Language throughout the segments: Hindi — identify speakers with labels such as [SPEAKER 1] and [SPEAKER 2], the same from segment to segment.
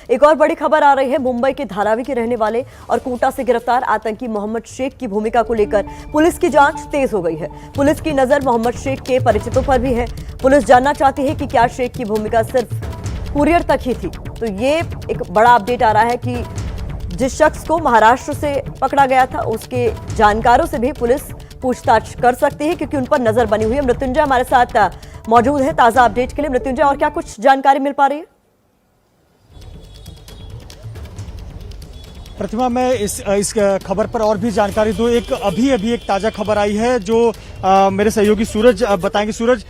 [SPEAKER 1] एक और बड़ी खबर आ रही है। मुंबई के धारावी के रहने वाले और कोटा से गिरफ्तार आतंकी मोहम्मद शेख की भूमिका को लेकर पुलिस की जांच तेज हो गई है। पुलिस की नजर मोहम्मद शेख के परिचितों पर भी है। पुलिस जानना चाहती है कि क्या शेख की भूमिका सिर्फ कुरियर तक ही थी। तो ये एक बड़ा अपडेट आ रहा है कि जिस शख्स को महाराष्ट्र से पकड़ा गया था उसके जानकारों से भी पुलिस पूछताछ कर सकती है, क्योंकि उन पर नजर बनी हुई है। मृत्युंजय हमारे साथ मौजूद है ताजा अपडेट के लिए। मृत्युंजय, और क्या कुछ जानकारी मिल पा रही है?
[SPEAKER 2] प्रतिमा, मैं इस खबर पर और भी जानकारी दूं। अभी एक ताजा खबर आई है जो मेरे सहयोगी सूरज बताएंगे। सूरज,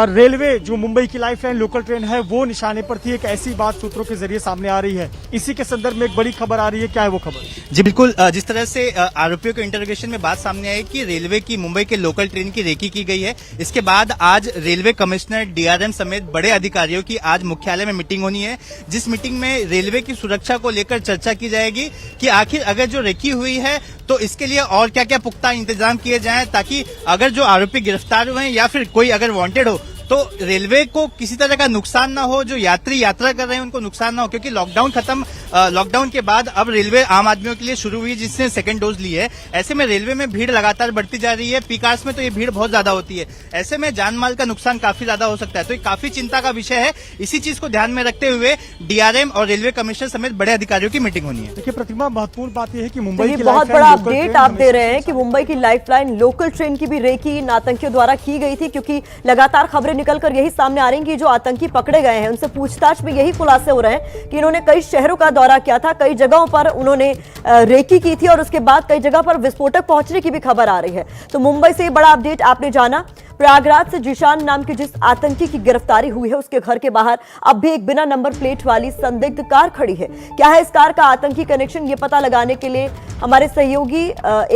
[SPEAKER 2] रेलवे जो मुंबई की लाइफलाइन लोकल ट्रेन है वो निशाने पर थी, एक ऐसी बात सूत्रों के जरिए सामने आ रही है। इसी के संदर्भ में एक बड़ी खबर आ रही है, क्या है वो खबर?
[SPEAKER 3] जी बिल्कुल, जिस तरह से आरोपियों के इंटरोगेशन में बात सामने आई कि रेलवे की मुंबई के लोकल ट्रेन की रेकी की गई है। इसके बाद आज रेलवे कमिश्नर डीआरएम समेत बड़े अधिकारियों की आज मुख्यालय में मीटिंग होनी है, जिस मीटिंग में रेलवे की सुरक्षा को लेकर चर्चा की जाएगी कि आखिर अगर जो रेकी हुई है तो इसके लिए और क्या क्या पुख्ता इंतजाम किए जाएं, ताकि अगर जो आरोपी गिरफ्तार हुए हैं या फिर कोई अगर वांटेड हो तो रेलवे को किसी तरह का नुकसान ना हो, जो यात्री यात्रा कर रहे हैं उनको नुकसान ना हो। क्योंकि लॉकडाउन के बाद अब रेलवे आम आदमियों के लिए शुरू हुई जिसने सेकंड डोज ली है। ऐसे में रेलवे में भीड़ लगातार बढ़ती जा रही है। पीक आवर्स में तो ये भीड़ बहुत ज्यादा होती है। ऐसे में जान माल का नुकसान काफी ज्यादा हो सकता है। तो ये काफी चिंता का विषय है। इसी चीज को ध्यान में रखते हुए डीआरएम और रेलवे कमिश्नर समेत बड़े अधिकारियों की मीटिंग होनी है।
[SPEAKER 2] देखिए प्रतिमा, महत्वपूर्ण बात यह है कि मुंबई की
[SPEAKER 1] बहुत बड़ा अपडेट आप दे रहे हैं कि मुंबई की लाइफलाइन लोकल ट्रेन की भी रेकी इन आतंकियों द्वारा की गई थी, क्योंकि लगातार खबरें निकलकर यही सामने आ रही हैं कि जो आतंकी पकड़े गए हैं उनसे पूछताछ में यही खुलासे हो रहे हैं कि इन्होंने कई शहरों का दौरा किया था, कई जगहों पर उन्होंने रेकी की थी और उसके बाद कई जगह पर विस्फोटक पहुंचने की भी खबर आ रही है। तो मुंबई से बड़ा अपडेट आपने जाना। प्रयागराज से जीशान नाम के जिस आतंकी की गिरफ्तारी हुई है उसके घर के बाहर अब भी एक बिना नंबर प्लेट वाली संदिग्ध कार खड़ी है। क्या है इस कार का आतंकी कनेक्शन, ये पता लगाने के लिए हमारे सहयोगी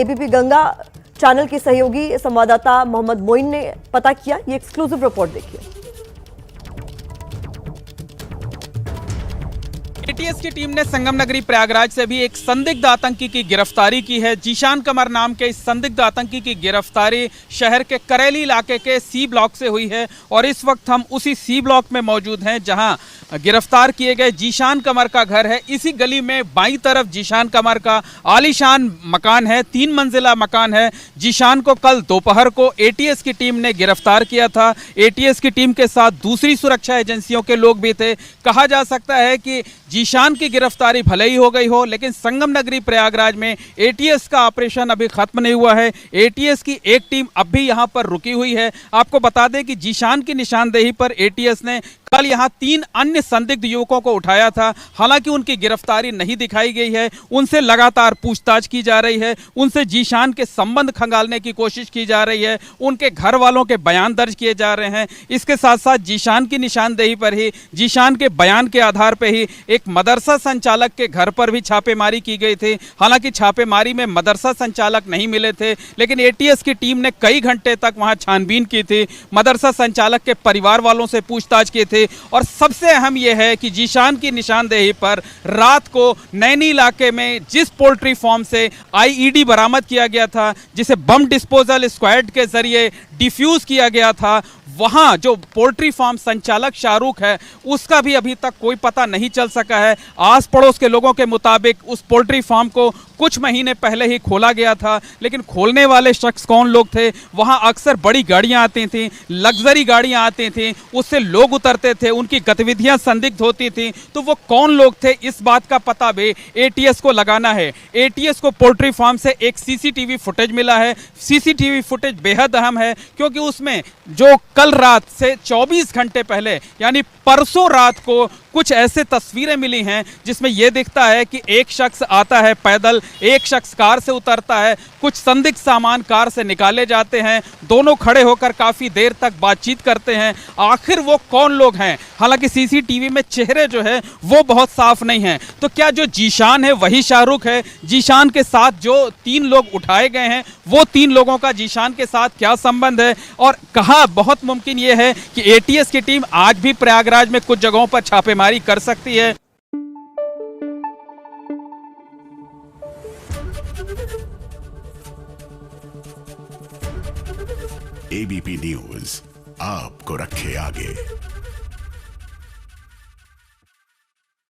[SPEAKER 1] एबीपी गंगा चैनल के सहयोगी संवाददाता मोहम्मद मोइन ने पता किया। ये एक्सक्लूसिव रिपोर्ट देखिए।
[SPEAKER 4] एटीएस की टीम ने संगम नगरी प्रयागराज से भी एक संदिग्ध आतंकी की गिरफ्तारी की है। जीशान कमर नाम के इस संदिग्ध आतंकी की गिरफ्तारी शहर के करेली इलाके के सी ब्लॉक से हुई है और इस वक्त हम उसी सी ब्लॉक में मौजूद हैं जहां गिरफ्तार किए गए जीशान कमर का घर है। इसी गली में बाईं तरफ जीशान कमर का आलीशान मकान है, 3 मंजिला मकान है। जीशान को कल दोपहर को एटीएस की टीम ने गिरफ्तार किया था। एटीएस की टीम के साथ दूसरी सुरक्षा एजेंसियों के लोग भी थे। कहा जा सकता है कि जीशान की गिरफ्तारी भले ही हो गई हो, लेकिन संगम नगरी प्रयागराज में एटीएस का ऑपरेशन अभी खत्म नहीं हुआ है। एटीएस की एक टीम अब भी यहां पर रुकी हुई है। आपको बता दें कि जीशान की निशानदेही पर एटीएस ने कल यहां 3 अन्य संदिग्ध युवकों को उठाया था। हालांकि उनकी गिरफ्तारी नहीं दिखाई गई है। उनसे लगातार पूछताछ की जा रही है। उनसे जीशान के संबंध खंगालने की कोशिश की जा रही है। उनके घर वालों के बयान दर्ज किए जा रहे हैं। इसके साथ साथ जीशान की निशानदेही पर ही, जीशान के बयान के आधार पर ही एक मदरसा संचालक के घर पर भी छापेमारी की गई थी। हालांकि छापेमारी में मदरसा संचालक नहीं मिले थे, लेकिन एटीएस की टीम ने कई घंटे तक वहां छानबीन की थी। मदरसा संचालक के परिवार वालों से पूछताछ की थी। और सबसे अहम यह है कि जीशान की निशानदेही पर रात को नैनी इलाके में जिस पोल्ट्री फार्म से आईईडी बरामद किया गया था, जिसे बम डिस्पोजल स्क्वाड के जरिए डिफ्यूज किया गया था, वहां जो पोल्ट्री फार्म संचालक शाहरुख है उसका भी अभी तक कोई पता नहीं चल सका है। आस पड़ोस के लोगों के मुताबिक उस पोल्ट्री फार्म को कुछ महीने पहले ही खोला गया था, लेकिन खोलने वाले शख्स कौन लोग थे? वहां अक्सर बड़ी गाड़ियां आती थीं, लग्जरी गाड़ियां आती थीं, उससे लोग उतरते थे, उनकी गतिविधियां संदिग्ध होती थीं। तो वो कौन लोग थे, इस बात का पता भी एटीएस को लगाना है। एटीएस को पोल्ट्री फार्म से एक सीसीटीवी फुटेज मिला है। सीसीटीवी फुटेज बेहद अहम है, क्योंकि उसमें जो कल रात से 24 घंटे पहले यानी परसों रात को कुछ ऐसे तस्वीरें मिली हैं जिसमें यह दिखता है कि एक शख्स आता है पैदल, एक शख्स कार से उतरता है, कुछ संदिग्ध सामान कार से निकाले जाते हैं, दोनों खड़े होकर काफी देर तक बातचीत करते हैं। आखिर वो कौन लोग हैं? हालांकि सीसीटीवी में चेहरे जो है वो बहुत साफ नहीं हैं। तो क्या जो जीशान है वही शाहरुख है? जीशान के साथ जो 3 लोग उठाए गए हैं वो 3 लोगों का जीशान के साथ क्या संबंध है? और कहा बहुत मुमकिन यह है कि एटीएस की टीम आज भी प्रयागराज में कुछ जगहों पर छापेमारी कर सकती है।
[SPEAKER 5] एबीपी न्यूज आपको रखे आगे।